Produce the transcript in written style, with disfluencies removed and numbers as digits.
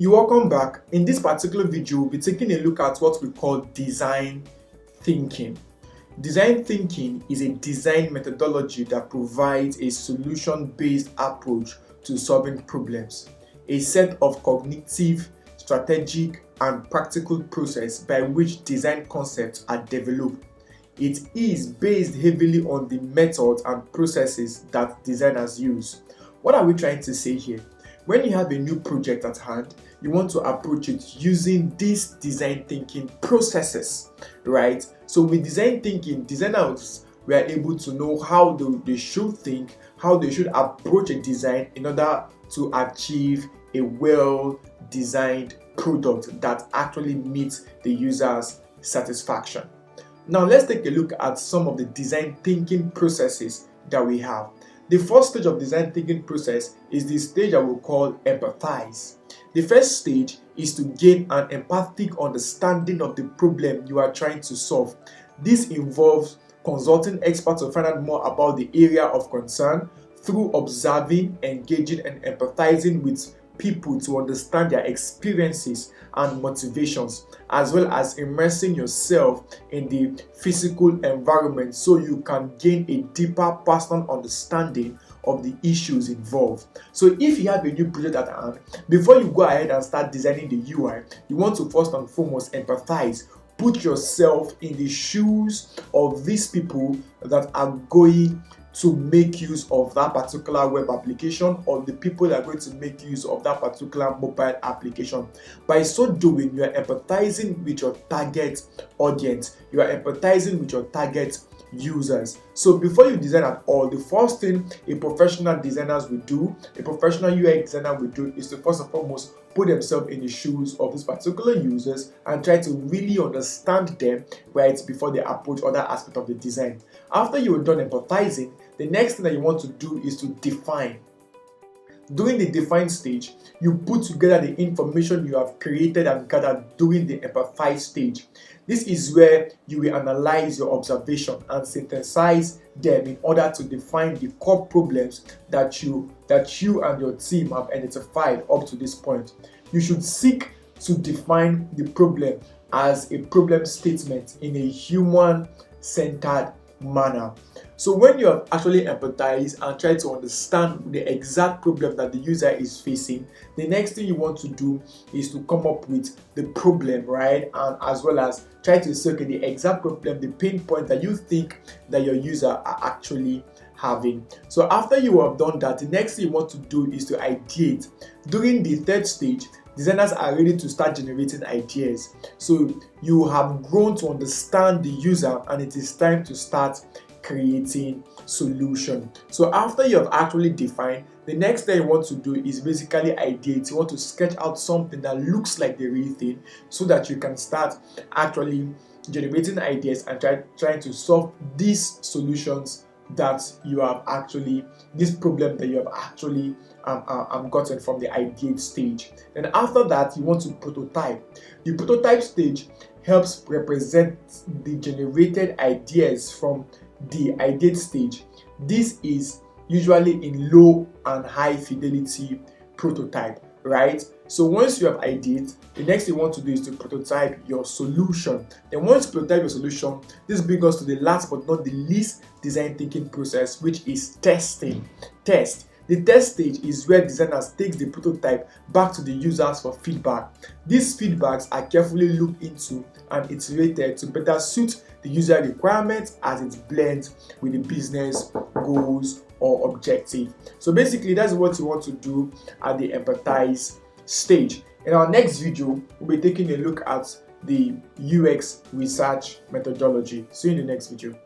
You're welcome back. In this particular video, we'll be taking a look at what we call design thinking. Design thinking is a design methodology that provides a solution-based approach to solving problems, a set of cognitive, strategic, and practical process by which design concepts are developed. It is based heavily on the methods and processes that designers use. What are we trying to say here? When you have a new project at hand, you want to approach it using these design thinking processes, right? So with design thinking, designers were able to know how they should think, how they should approach a design in order to achieve a well-designed product that actually meets the user's satisfaction. Now let's take a look at some of the design thinking processes that we have. The first stage of design thinking process is the stage that we call empathize. The first stage is to gain an empathic understanding of the problem you are trying to solve. This involves consulting experts to find out more about the area of concern through observing, engaging, and empathizing with people to understand their experiences and motivations, as well as immersing yourself in the physical environment so you can gain a deeper personal understanding of the issues involved. So if you have a new project at hand, before you go ahead and start designing the UI, you want to first and foremost empathize. Put yourself in the shoes of these people that are going to make use of that particular web application, or the people that are going to make use of that particular mobile application. By so doing, you are empathizing with your target audience, you are empathizing with your target users. So before you design at all, the first thing a professional designer will do, a professional UX designer will do, is to first and foremost put themselves in the shoes of these particular users and try to really understand them right before they approach other aspects of the design. After you're done empathizing, the next thing that you want to do is to define. During the define stage, you put together the information you have created and gathered during the empathize stage. This is where you will analyze your observation and synthesize them in order to define the core problems that you and your team have identified up to this point. You should seek to define the problem as a problem statement in a human-centered manner. So when you have actually empathized and try to understand the exact problem that the user is facing, the next thing you want to do is to come up with the problem, right? And as well as try to say, okay, the exact problem, the pain point that you think that your user are actually having. So after you have done that, the next thing you want to do is to ideate. During the third stage, designers are ready to start generating ideas. So you have grown to understand the user and it is time to start creating solution. So after you have actually defined, the next thing you want to do is basically ideate. You want to sketch out something that looks like the real thing so that you can start actually generating ideas and trying to solve these solutions that you have actually, this problem that you have actually gotten from the ideate stage. And after that, you want to prototype. The prototype stage helps represent the generated ideas from the ideate stage. This is usually in low and high fidelity prototype, right? So once you have ideate, the next thing you want to do is to prototype your solution. Then once you prototype your solution, this brings us to the last but not the least design thinking process, which is testing. The test stage is where designers take the prototype back to the users for feedback. These feedbacks are carefully looked into and iterated to better suit the user requirements as it blends with the business goals or objective. So basically, that's what you want to do at the empathize stage. In our next video, we'll be taking a look at the UX research methodology. See you in the next video.